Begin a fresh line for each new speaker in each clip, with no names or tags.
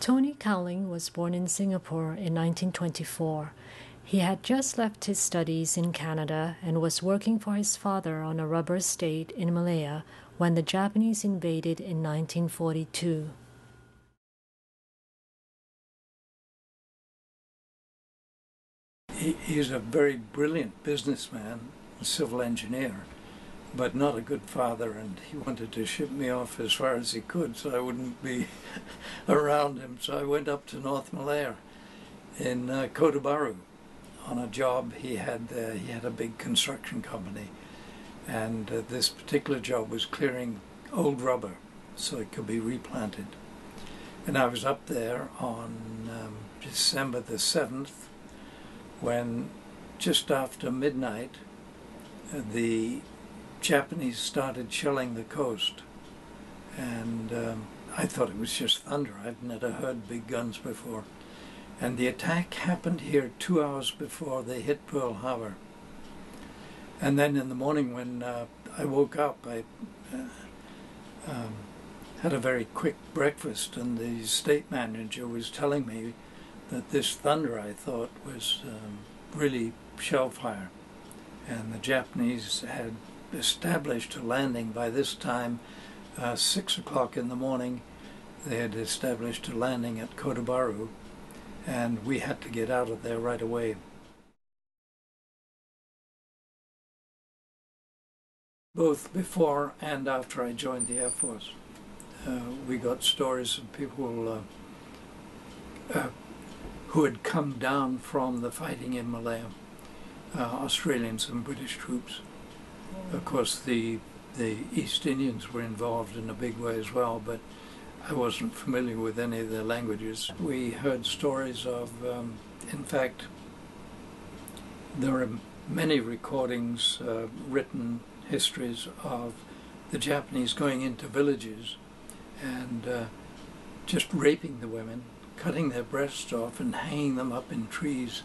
Tony Cowling was born in Singapore in 1924. He had just left his studies in Canada and was working for his father on a rubber estate in Malaya when the Japanese invaded in 1942.
He's a very brilliant businessman, a civil engineer, but not a good father, and he wanted to ship me off as far as he could so I wouldn't be around him. So I went up to North Malaya in Kota Bharu on a job he had there. He had a big construction company, and this particular job was clearing old rubber so it could be replanted. And I was up there on December the 7th when, just after midnight, the Japanese started shelling the coast, and I thought it was just thunder. I'd never heard big guns before. And the attack happened here 2 hours before they hit Pearl Harbor. And then in the morning when I woke up, I had a very quick breakfast, and the state manager was telling me that this thunder, I thought, was really shell fire. And the Japanese had established a landing by this time, 6 o'clock in the morning. They had established a landing at Kota Bharu, and we had to get out of there right away. Both before and after I joined the Air Force, we got stories of people who had come down from the fighting in Malaya, Australians and British troops. Of course, the East Indians were involved in a big way as well, but I wasn't familiar with any of their languages. We heard stories of, in fact, there are many recordings, written histories of the Japanese going into villages and just raping the women, cutting their breasts off and hanging them up in trees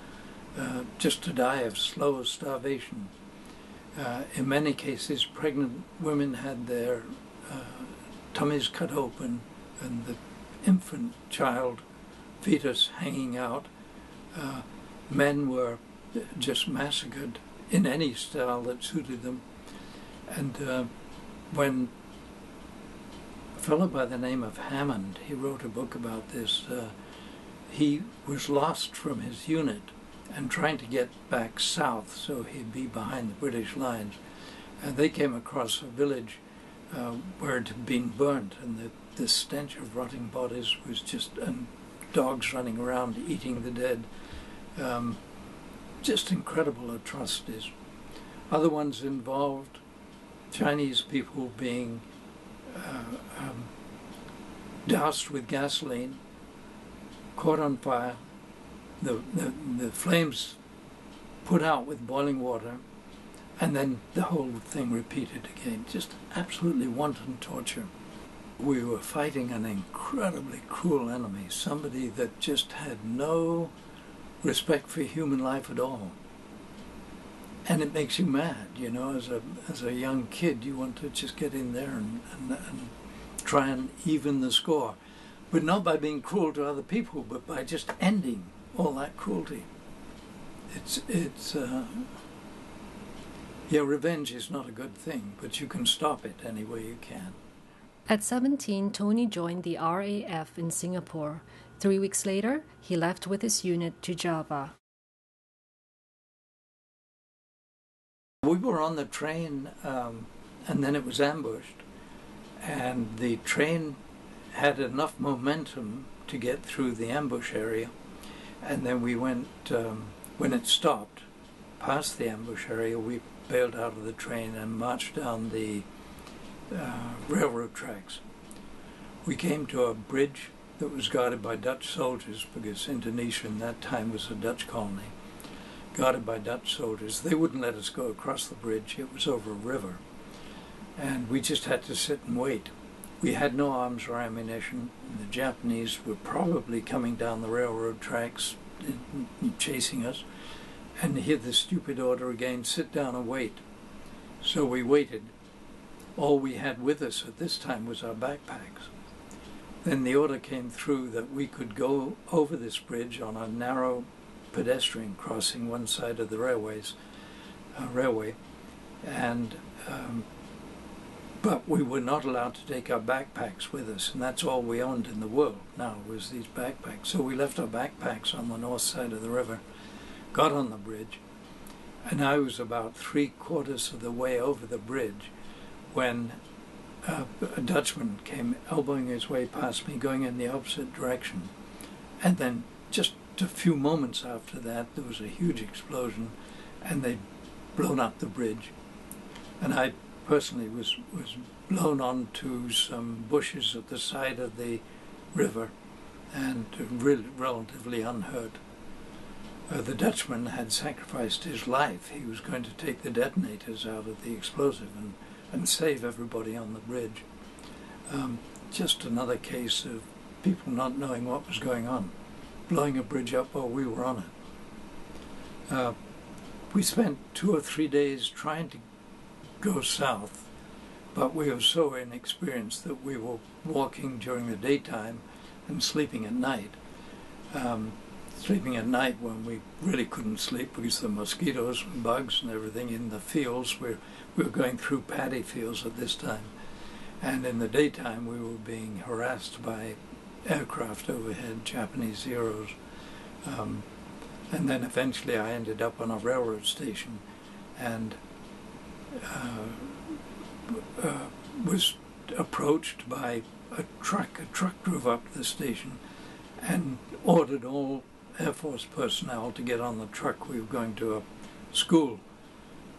just to die of slow starvation. In many cases, pregnant women had their tummies cut open and the infant child, fetus, hanging out. Men were just massacred in any style that suited them. And when a fellow by the name of Hammond, he wrote a book about this, he was lost from his unit and trying to get back south so he'd be behind the British lines. And they came across a village where it had been burnt, and the stench of rotting bodies was just, and dogs running around eating the dead. Just incredible atrocities. Other ones involved Chinese people being doused with gasoline, caught on fire, the flames put out with boiling water, and then the whole thing repeated again. Just absolutely wanton torture. We were fighting an incredibly cruel enemy, somebody that just had no respect for human life at all. And it makes you mad, you know, as a young kid, you want to just get in there and try and even the score. But not by being cruel to other people, but by just ending all that cruelty. Yeah, revenge is not a good thing, but you can stop it any way you can.
At 17, Tony joined the RAF in Singapore. 3 weeks later, he left with his unit to Java.
We were on the train, and then it was ambushed. And the train had enough momentum to get through the ambush area. And then we went, when it stopped, past the ambush area, we bailed out of the train and marched down the railroad tracks. We came to a bridge that was guarded by Dutch soldiers, because Indonesia in that time was a Dutch colony, guarded by Dutch soldiers. They wouldn't let us go across the bridge. It was over a river. And we just had to sit and wait. We had no arms or ammunition. The Japanese were probably coming down the railroad tracks, chasing us. And hear the stupid order again, sit down and wait. So we waited. All we had with us at this time was our backpacks. then the order came through that we could go over this bridge on a narrow pedestrian crossing one side of the railway, and but we were not allowed to take our backpacks with us, and that's all we owned in the world now was these backpacks. So we left our backpacks on the north side of the river, got on the bridge, and I was about 3/4 of the way over the bridge when a Dutchman came elbowing his way past me, going in the opposite direction. And then just a few moments after that, there was a huge explosion, and they'd blown up the bridge. And I personally was blown onto some bushes at the side of the river, and really relatively unhurt. The Dutchman had sacrificed his life. He was going to take the detonators out of the explosive and save everybody on the bridge. Just another case of people not knowing what was going on, blowing a bridge up while we were on it. We spent 2 or 3 days trying to go south, but we were so inexperienced that we were walking during the daytime and sleeping at night. Sleeping at night when we really couldn't sleep because of the mosquitoes and bugs and everything in the fields. We were going through paddy fields at this time. And in the daytime we were being harassed by aircraft overhead, Japanese Zeros. And then eventually I ended up on a railroad station and was approached by a truck. A truck drove up to the station and ordered all Air Force personnel to get on the truck. We were going to a school.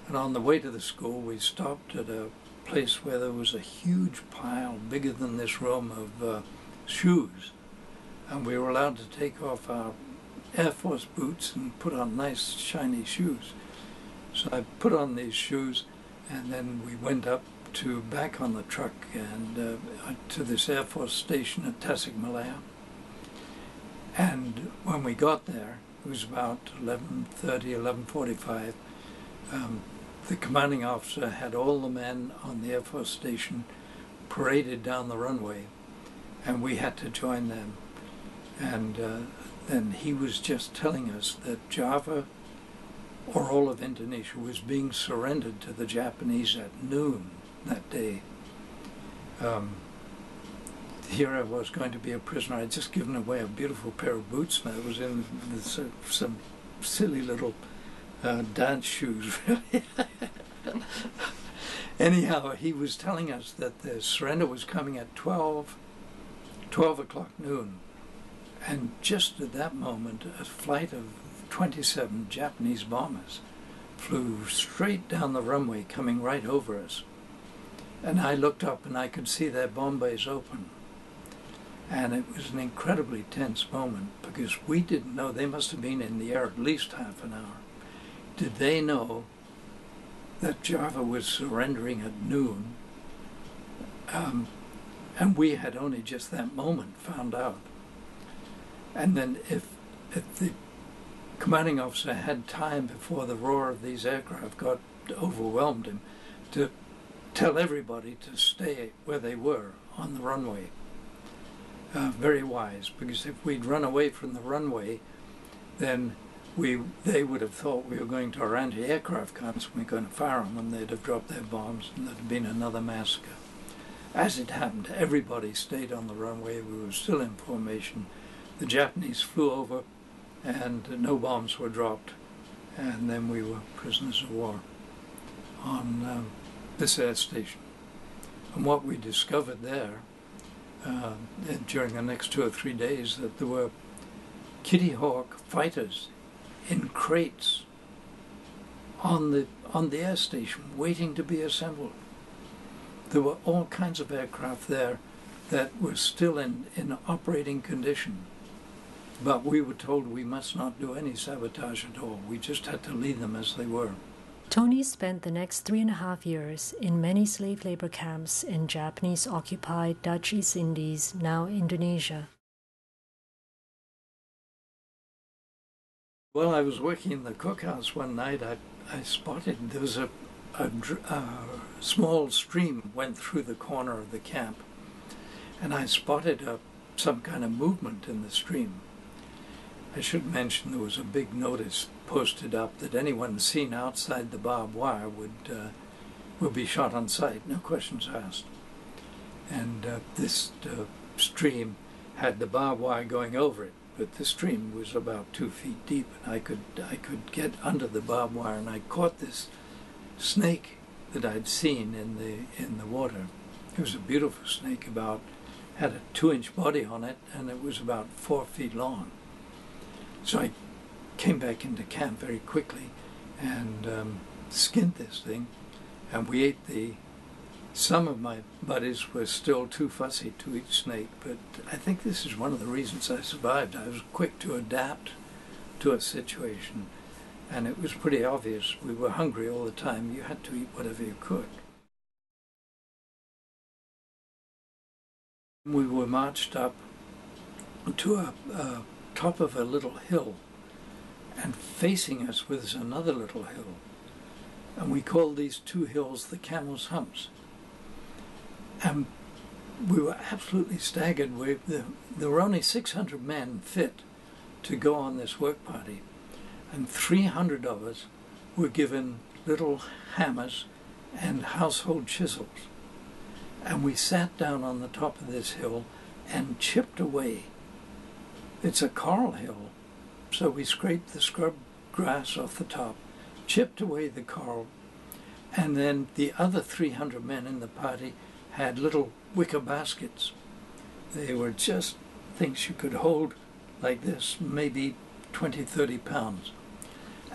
And on the way to the school, we stopped at a place where there was a huge pile, bigger than this room, of shoes. And we were allowed to take off our Air Force boots and put on nice, shiny shoes. So I put on these shoes, and then we went up back on the truck and to this Air Force station at Malaya. And when we got there, it was about 11:30, 11:45, the commanding officer had all the men on the Air Force station paraded down the runway, and we had to join them. And then he was just telling us that Java, or all of Indonesia, was being surrendered to the Japanese at noon that day. Here I was going to be a prisoner. I'd just given away a beautiful pair of boots, and I was in some silly little dance shoes. Anyhow, he was telling us that the surrender was coming at 12 o'clock noon. And just at that moment, a flight of 27 Japanese bombers flew straight down the runway, coming right over us. And I looked up and I could see their bomb bays open. And it was an incredibly tense moment because we didn't know. They must have been in the air at least half an hour. Did they know that Java was surrendering at noon? And we had only just that moment found out. And then if the commanding officer had time before the roar of these aircraft overwhelmed him to tell everybody to stay where they were on the runway. Very wise, because if we'd run away from the runway, then they would have thought we were going to our anti-aircraft guns and we were going to fire them, and they'd have dropped their bombs and there'd have been another massacre. As it happened, everybody stayed on the runway. We were still in formation. The Japanese flew over and no bombs were dropped, and then we were prisoners of war on this air station. And what we discovered there during the next 2 or 3 days, that there were Kitty Hawk fighters in crates on the air station waiting to be assembled. There were all kinds of aircraft there that were still in operating condition. But we were told we must not do any sabotage at all. We just had to leave them as they were.
Tony spent the next 3.5 years in many slave labor camps in Japanese-occupied Dutch East Indies, now Indonesia.
While I was working in the cookhouse one night, I spotted there was a small stream went through the corner of the camp, and I spotted a some kind of movement in the stream. I should mention there was a big notice posted up that anyone seen outside the barbed wire would be shot on sight, no questions asked. And this stream had the barbed wire going over it, but the stream was about 2 feet deep, and I could get under the barbed wire, and I caught this snake that I'd seen in the water. It was a beautiful snake, had a 2-inch body on it, and it was about 4 feet long. So I came back into camp very quickly and skinned this thing, and we ate some of my buddies were still too fussy to eat snake, but I think this is one of the reasons I survived. I was quick to adapt to a situation, and it was pretty obvious. We were hungry all the time. You had to eat whatever you could. We were marched up to a top of a little hill, and facing us was another little hill, and we called these 2 hills the Camel's Humps. And we were absolutely staggered. There were only 600 men fit to go on this work party, and 300 of us were given little hammers and household chisels. And we sat down on the top of this hill and chipped away. It's a coral hill, so we scraped the scrub grass off the top, chipped away the coral, and then the other 300 men in the party had little wicker baskets. They were just things you could hold like this, maybe 20, 30 pounds.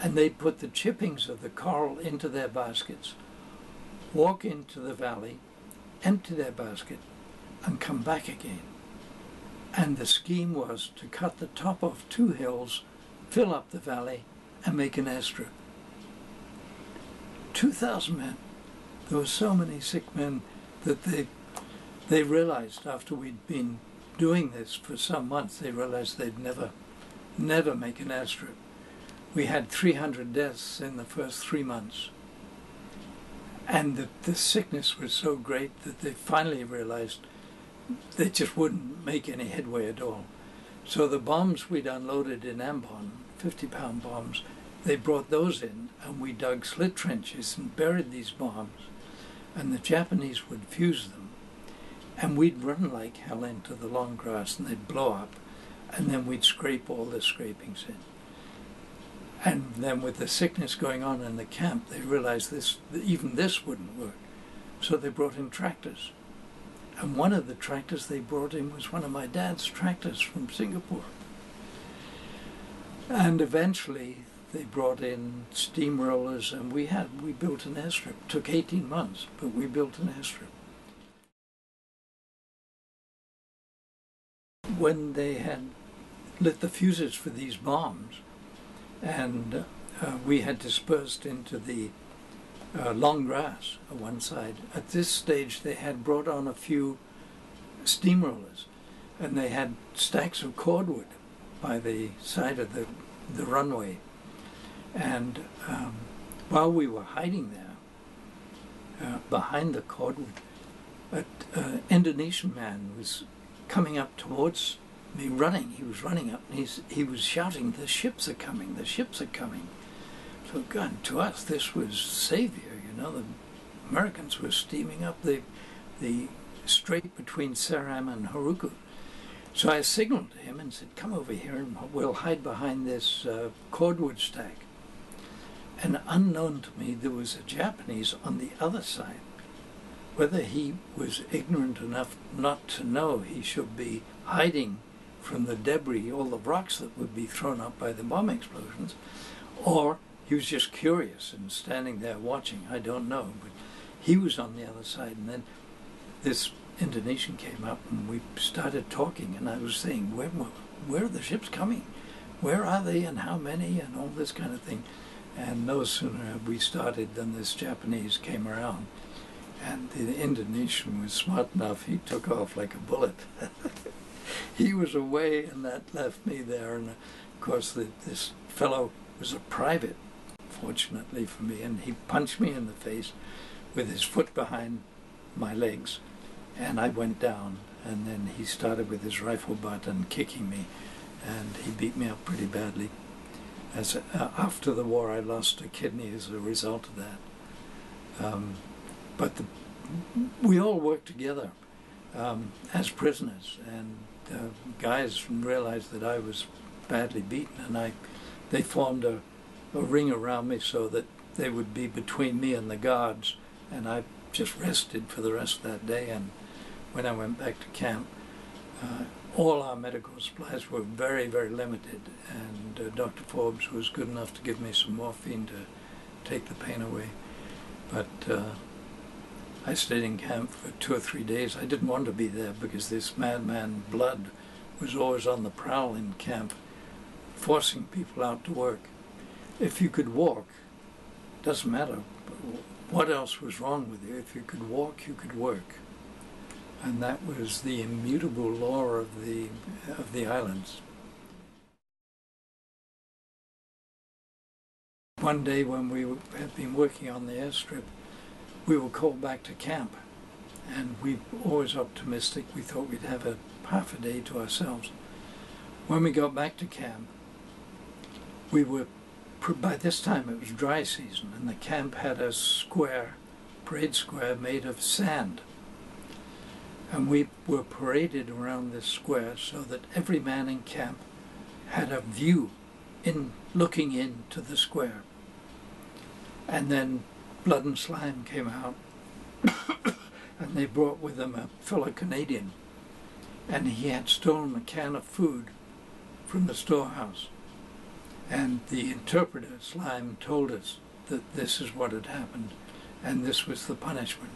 And they'd put the chippings of the coral into their baskets, walk into the valley, empty their basket, and come back again. And the scheme was to cut the top of 2 hills, fill up the valley, and make an airstrip. 2,000 men. There were so many sick men that they realized after we'd been doing this for some months, they realized they'd never make an airstrip. We had 300 deaths in the first 3 months. And the sickness was so great that they finally realized they just wouldn't make any headway at all. So the bombs we'd unloaded in Ambon, 50-pound bombs, they brought those in, and we dug slit trenches and buried these bombs, and the Japanese would fuse them. And we'd run like hell into the long grass, and they'd blow up, and then we'd scrape all the scrapings in. And then with the sickness going on in the camp, they realized even this wouldn't work. So they brought in tractors. And one of the tractors they brought in was one of my dad's tractors from Singapore. And eventually they brought in steamrollers, and we built an airstrip. It took 18 months, but we built an airstrip. When they had lit the fuses for these bombs, and we had dispersed into the long grass on one side. At this stage, they had brought on a few steamrollers, and they had stacks of cordwood by the side of the runway. And while we were hiding there, behind the cordwood, an Indonesian man was coming up towards me running. He was running up, and he was shouting, "The ships are coming, the ships are coming." So God, to us this was savior, you know. The Americans were steaming up the strait between Ceram and HARUKU. So I signaled to him and said, "Come over here and we'll hide behind this cordwood stack." And unknown to me, there was a Japanese on the other side. Whether he was ignorant enough not to know he should be hiding from the debris, all the rocks that would be thrown up by the bomb explosions, or he was just curious and standing there watching, I don't know. But he was on the other side, and then this Indonesian came up and we started talking, and I was saying, where are the ships coming? Where are they, and how many, and all this kind of thing. And no sooner had we started than this Japanese came around. And the Indonesian was smart enough, he took off like a bullet. He was away, and that left me there. And of course, this fellow was a private, fortunately for me, and he punched me in the face with his foot behind my legs, and I went down. and then he started with his rifle butt and kicking me, and he beat me up pretty badly. After the war, I lost a kidney as a result of that. But we all worked together as prisoners, and guys realized that I was badly beaten, and they formed a ring around me so that they would be between me and the guards, and I just rested for the rest of that day. And when I went back to camp, all our medical supplies were very, very limited, and Dr. Forbes was good enough to give me some morphine to take the pain away. But I stayed in camp for 2 or 3 days. I didn't want to be there because this madman Blood was always on the prowl in camp, forcing people out to work. If you could walk, doesn't matter what else was wrong with you. If you could walk, you could work. And that was the immutable law of the islands. One day when we had been working on the airstrip, we were called back to camp, and we were always optimistic. We thought we'd have half a day to ourselves. When we got back to camp, by this time it was dry season, and the camp had a parade square made of sand. And we were paraded around this square so that every man in camp had a view looking into the square. And then Blood and Slime came out, and they brought with them a fellow Canadian, and he had stolen a can of food from the storehouse. And the interpreter, Slime, told us that this is what had happened, and this was the punishment.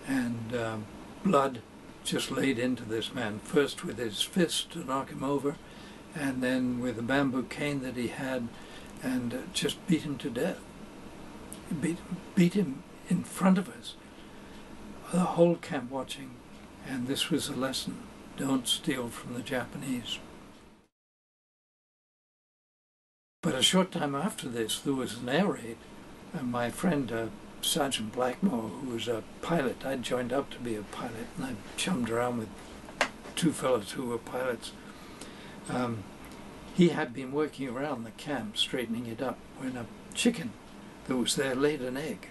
And Blood just laid into this man, first with his fist to knock him over, and then with a bamboo cane that he had, and just beat him to death. Beat him in front of us, the whole camp watching, and this was a lesson: don't steal from the Japanese. But a short time after this, there was an air raid, and my friend Sergeant Blackmore, who was a pilot, I'd joined up to be a pilot, and I chummed around with 2 fellows who were pilots. He had been working around the camp, straightening it up, when a chicken that was there laid an egg.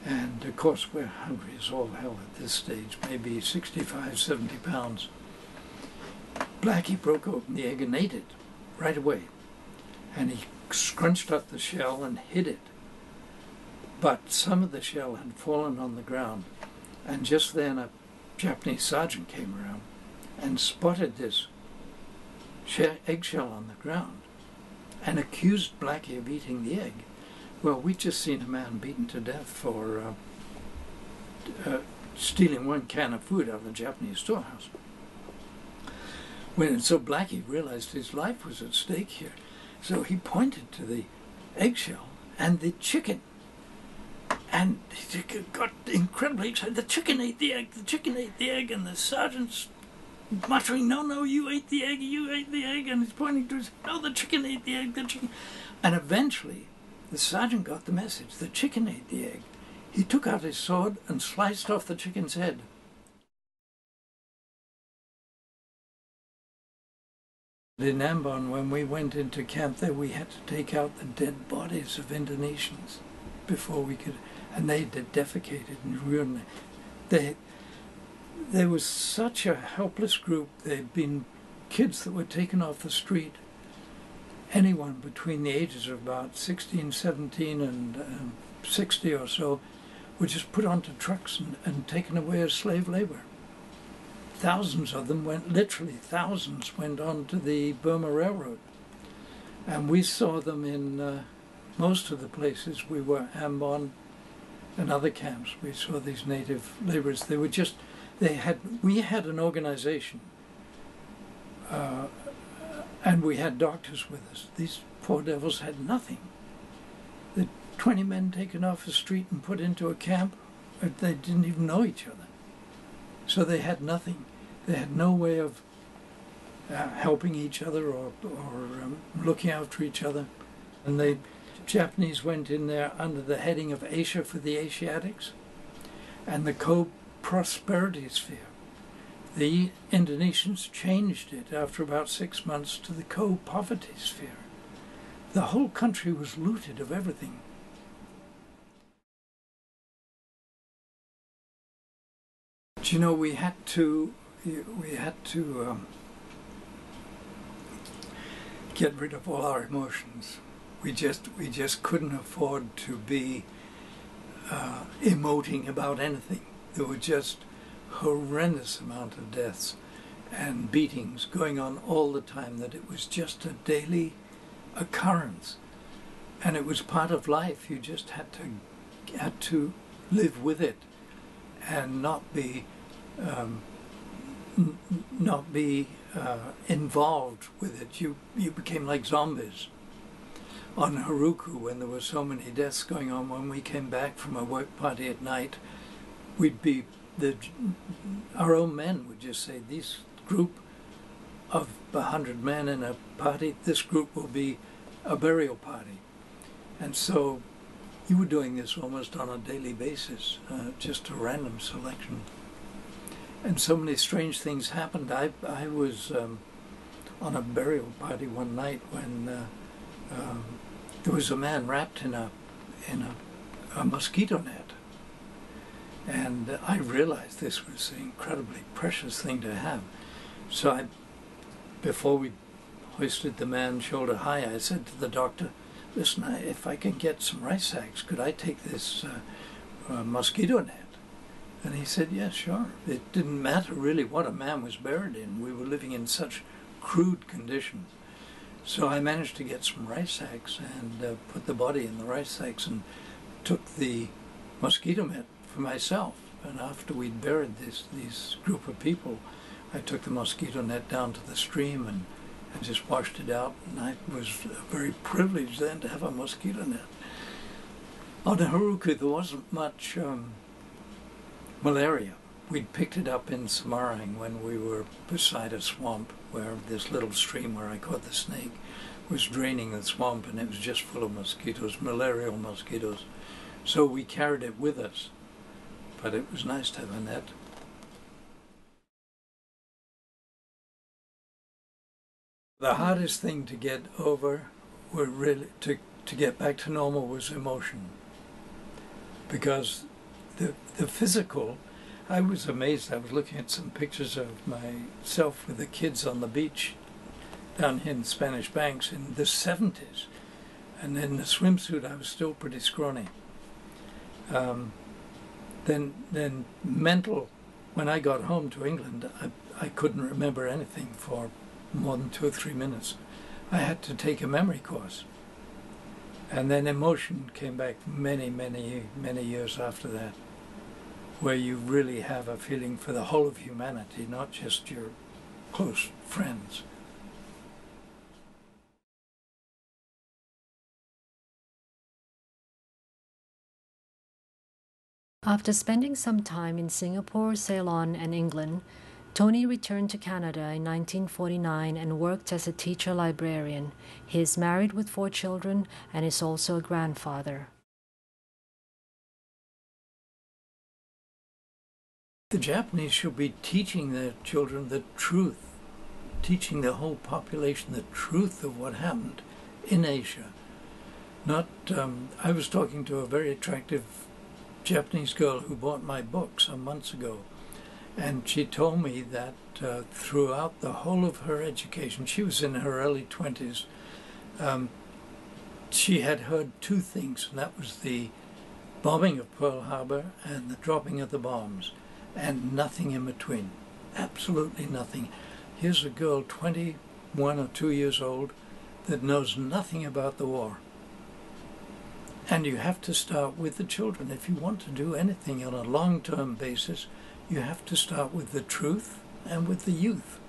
And of course we're hungry as all hell at this stage, maybe 65, 70 pounds. Blackie broke open the egg and ate it right away. And he scrunched up the shell and hid it. But some of the shell had fallen on the ground, and just then a Japanese sergeant came around and spotted this eggshell on the ground and accused Blackie of eating the egg. Well, we'd just seen a man beaten to death for stealing 1 can of food out of the Japanese storehouse. So Blackie realized his life was at stake here. So he pointed to the eggshell and the chicken. And he got incredibly excited. The chicken ate the egg, the chicken ate the egg, and the sergeant's muttering, no, no, you ate the egg, you ate the egg, and he's pointing to his, no, the chicken ate the egg, the chicken. And eventually, the sergeant got the message, the chicken ate the egg. He took out his sword and sliced off the chicken's head. In Ambon, when we went into camp there, we had to take out the dead bodies of Indonesians before we could, and they defecated and ruined. There was such a helpless group. There'd been kids that were taken off the street. Anyone between the ages of about 16, 17 and 60 or so were just put onto trucks and taken away as slave labor. Thousands of them went, literally thousands, went on to the Burma Railroad. And we saw them in most of the places we were, Ambon and other camps. We saw these native laborers. They were just, we had an organization and we had doctors with us. These poor devils had nothing. The 20 men taken off the street and put into a camp, they didn't even know each other. So they had nothing. They had no way of helping each other or looking after each other. And the Japanese went in there under the heading of Asia for the Asiatics and the co-prosperity sphere. The Indonesians changed it after about 6 months to the co-poverty sphere. The whole country was looted of everything. But, you know, we had to get rid of all our emotions. We just couldn't afford to be emoting about anything. There were just horrendous amount of deaths and beatings going on all the time, that it was just a daily occurrence, and it was part of life. You just had to live with it and not be involved with it. You became like zombies. On HARUKU, when there were so many deaths going on, when we came back from a work party at night, our own men would just say, this group of 100 men in a party, this group will be a burial party. And so you were doing this almost on a daily basis, just a random selection. And so many strange things happened. I was on a burial party one night when there was a man wrapped in a mosquito net. And I realized this was an incredibly precious thing to have. So before we hoisted the man shoulder high, I said to the doctor, listen, if I can get some rice sacks, could I take this mosquito net? And he said, yeah, sure. It didn't matter really what a man was buried in. We were living in such crude conditions. So I managed to get some rice sacks and put the body in the rice sacks and took the mosquito net for myself. And after we'd buried this group of people, I took the mosquito net down to the stream and just washed it out. And I was very privileged then to have a mosquito net. On HARUKU, there wasn't much malaria. We'd picked it up in Semarang when we were beside a swamp, where this little stream where I caught the snake was draining the swamp, and it was just full of mosquitoes, malarial mosquitoes. So we carried it with us, but it was nice to have a net. The hardest thing to get over, to get back to normal, was emotion. Because the physical, I was amazed. I was looking at some pictures of myself with the kids on the beach down here in Spanish Banks in the 70s. And in the swimsuit, I was still pretty scrawny. Then mental, when I got home to England, I couldn't remember anything for more than 2 or 3 minutes. I had to take a memory course. And then emotion came back many, many, many years after that, where you really have a feeling for the whole of humanity, not just your close friends.
After spending some time in Singapore, Ceylon, and England, Tony returned to Canada in 1949 and worked as a teacher librarian. He is married with 4 children and is also a grandfather.
The Japanese should be teaching their children the truth, teaching the whole population the truth of what happened in Asia. I was talking to a very attractive Japanese girl who bought my book some months ago, and she told me that throughout the whole of her education, she was in her early 20s, she had heard 2 things, and that was the bombing of Pearl Harbor and the dropping of the bombs, and nothing in between, absolutely nothing. Here's a girl 21 or 2 years old that knows nothing about the war. And you have to start with the children. If you want to do anything on a long-term basis, you have to start with the truth and with the youth.